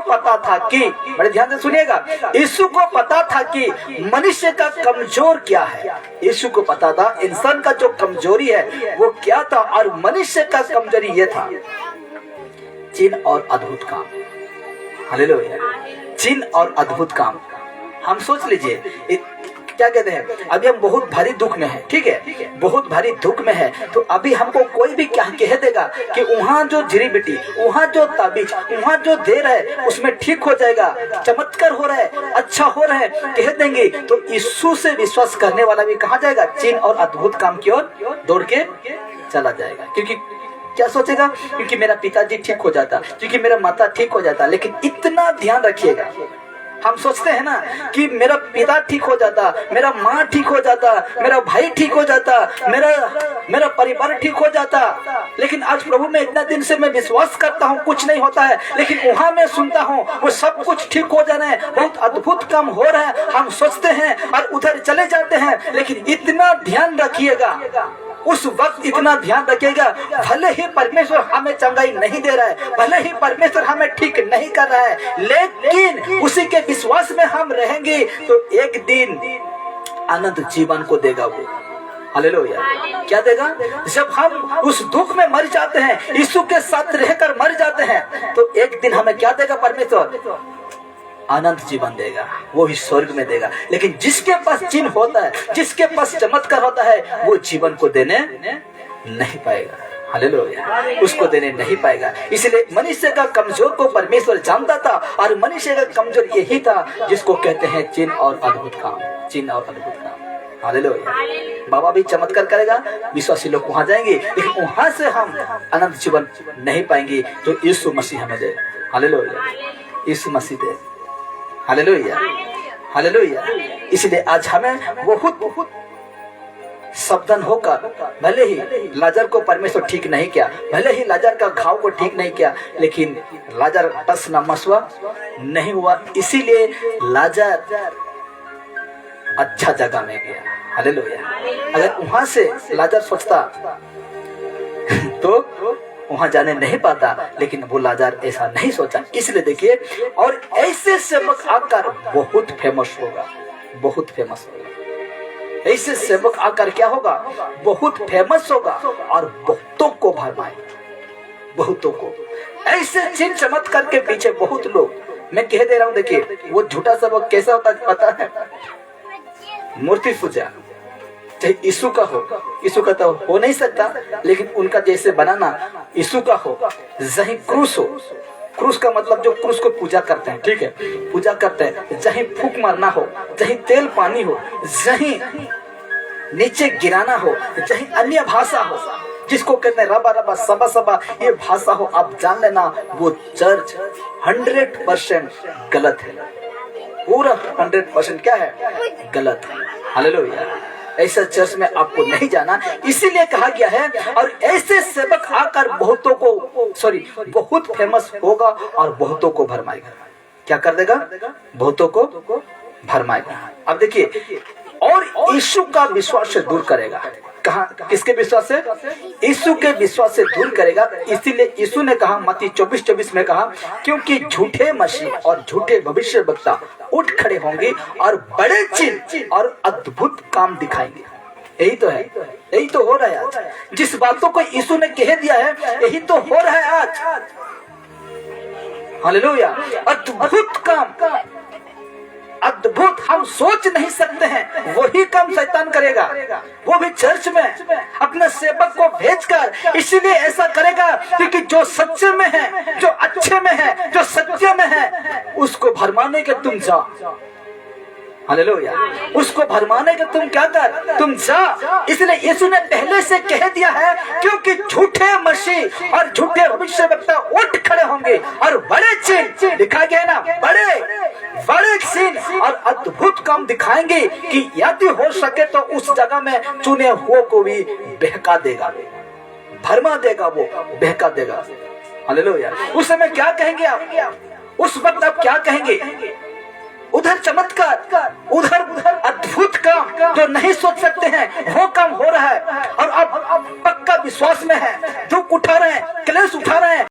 पता था कि, बड़े ध्यान से सुनिएगा, यीशु को पता था कि मनुष्य का कमजोर क्या है। यीशु को पता था इंसान का जो कमजोरी है वो क्या था, और मनुष्य का कमजोरी ये था, चिन्ह और अद्भुत काम। हालेलुया, चिन्ह और अद्भुत काम। हम सोच लीजिए, क्या कहते हैं, अभी हम बहुत भारी दुख में हैं, ठीक है, बहुत भारी दुख में है, तो अभी हमको कोई भी क्या कह देगा कि वहाँ जो जड़ी बेटी, वहाँ जो ताबीज, वहाँ जो दे रहा है उसमें ठीक हो जाएगा, चमत्कार हो रहा है, अच्छा हो रहा है, कह देंगे, तो यीशु से विश्वास करने वाला भी कहाँ जाएगा, चिन्ह और अद्भुत काम की ओर दौड़ के चला जाएगा। क्योंकि क्या सोचेगा, क्योंकि मेरा पिताजी ठीक हो जाता, क्योंकि मेरा माता ठीक हो जाता। लेकिन इतना ध्यान रखिएगा, हम सोचते हैं ना कि मेरा पिता ठीक हो जाता, मेरा माँ ठीक हो जाता, मेरा भाई ठीक हो जाता, मेरा परिवार ठीक हो जाता। लेकिन आज प्रभु में इतना दिन से मैं विश्वास करता हूँ, कुछ नहीं होता है, लेकिन वहाँ मैं सुनता हूँ वो सब कुछ ठीक हो जाना है, बहुत अद्भुत काम हो रहा है। हम सोचते हैं और उधर चले जाते हैं। लेकिन इतना ध्यान रखिएगा, उस वक्त इतना ध्यान रखिएगा, भले ही परमेश्वर हमें चंगाई नहीं दे रहा है, भले ही परमेश्वर हमें ठीक नहीं कर रहा है, लेकिन उसी के विश्वास में हम रहेंगे तो एक दिन अनंत जीवन को देगा वो। हालेलुया, क्या देगा? जब हम उस दुख में मर जाते हैं, यीशु के साथ रहकर मर जाते हैं, तो एक दिन हमें क्या देगा परमेश्वर? अनंत जीवन देगा, वो भी स्वर्ग में देगा। लेकिन जिसके पास चिन्ह होता है, जिसके पास चमत्कार होता है, वो जीवन को देने नहीं पाएगा। हालेलुया, उसको देने नहीं पाएगा। इसलिए मनुष्य का कमजोर को परमेश्वर जानता था, और मनुष्य का कमजोर यही था जिसको कहते हैं चिन्ह और अद्भुत काम, चिन्ह और अद्भुत काम। हालेलुया, बाबा भी चमत्कार करेगा, विश्वासी लोग वहां जाएंगे, लेकिन वहां से हम अनंत जीवन नहीं पाएंगे। तो यीशु मसीह हमें दे। हालेलुया, यीशु मसीह दे। Hallelujah, hallelujah. इसलिए आज हमें बहुत सावधान होकर, भले ही लाजर को परमेश्वर ठीक नहीं किया, भले ही लाजर का घाव को ठीक नहीं किया, लेकिन लाजर टस न मसवा नहीं हुआ, इसीलिए लाजर अच्छा जगह में गया। हालेलुया, अगर वहां से लाजर सोचता तो वहां जाने नहीं पाता, लेकिन वो लाजर ऐसा नहीं सोचा। इसलिए देखिए, और ऐसे सेवक आकर बहुत फेमस होगा, बहुत फेमस होगा। ऐसे सेवक आकर क्या होगा? बहुत फेमस होगा और बहुतों को भरमाएगा, बहुतों को। ऐसे चिन्ह चमत्कार के पीछे बहुत लोग, मैं कह दे रहा हूं, देखिए वो झूठा सेवक कैसा होता है पता है? मूर्ति पूजा, चाहे यीशु का हो, यीशु का तो हो नहीं सकता, लेकिन उनका जैसे बनाना यीशु का हो, जहीं क्रूस हो, क्रूस का मतलब जो क्रूस को पूजा करते हैं, ठीक है, पूजा करते हैं, जहीं फूंक मारना हो, जहीं तेल पानी हो, जहीं नीचे गिराना हो, जहीं अन्य भाषा हो, जिसको कहते हैं रबा रबा सबा सबा, ये भाषा हो, आप जान लेना वो चर्च 100% गलत है, पूरा 100% क्या है? गलत है। हालेलुया, ऐसा चर्च में आपको नहीं जाना। इसीलिए कहा गया है, और ऐसे सेवक आकर बहुतों को, बहुत फेमस होगा और बहुतों को भरमाएगा। क्या कर देगा? बहुतों को भरमाएगा। अब देखिए, और यीशु का विश्वास से दूर करेगा। कहा? किसके विश्वास से? यीशु के विश्वास से दूर करेगा। इसीलिए यीशु ने कहा, मत्ती 24:24 में कहा, क्योंकि झूठे मसीह और झूठे भविष्यवक्ता उठ खड़े होंगे और बड़े चिन्ह और अद्भुत काम दिखाएंगे। यही तो है, यही तो हो रहा है आज। जिस बातों को यीशु ने कह दिया है, यही तो हो रहा है आज। हालेलुया, अद्भुत काम, अद्भुत हम सोच नहीं सकते हैं, वही काम शैतान करेगा, वो भी चर्च में अपने सेवक को भेजकर। इसीलिए ऐसा करेगा क्योंकि जो सच्चे में है, जो अच्छे में है, जो सत्य में है, उसको भरमाने के तुम जाओ। हालेलुया, उसको भरमाने के तुम क्या कर? तुम जा। इसलिए यीशु ने पहले से कह दिया है, क्योंकि झूठे मसीह और झूठे भविष्यवक्ता उठ खड़े होंगे और बड़े चिन्ह, लिखा गया ना, बड़े चिन्ह और अद्भुत काम दिखाएंगे कि यदि हो सके तो उस जगह में चुने हुए को भी बहका देगा, भरमा देगा, वो बहका देगा। हालेलुया, उस समय क्या कहेंगे आप? उस वक्त आप क्या कहेंगे? उधर चमत्कार, उधर अद्भुत काम जो नहीं सोच सकते हैं, वो काम हो रहा है, और अब पक्का विश्वास में है, दुख उठा रहे हैं, क्लेश उठा रहे हैं,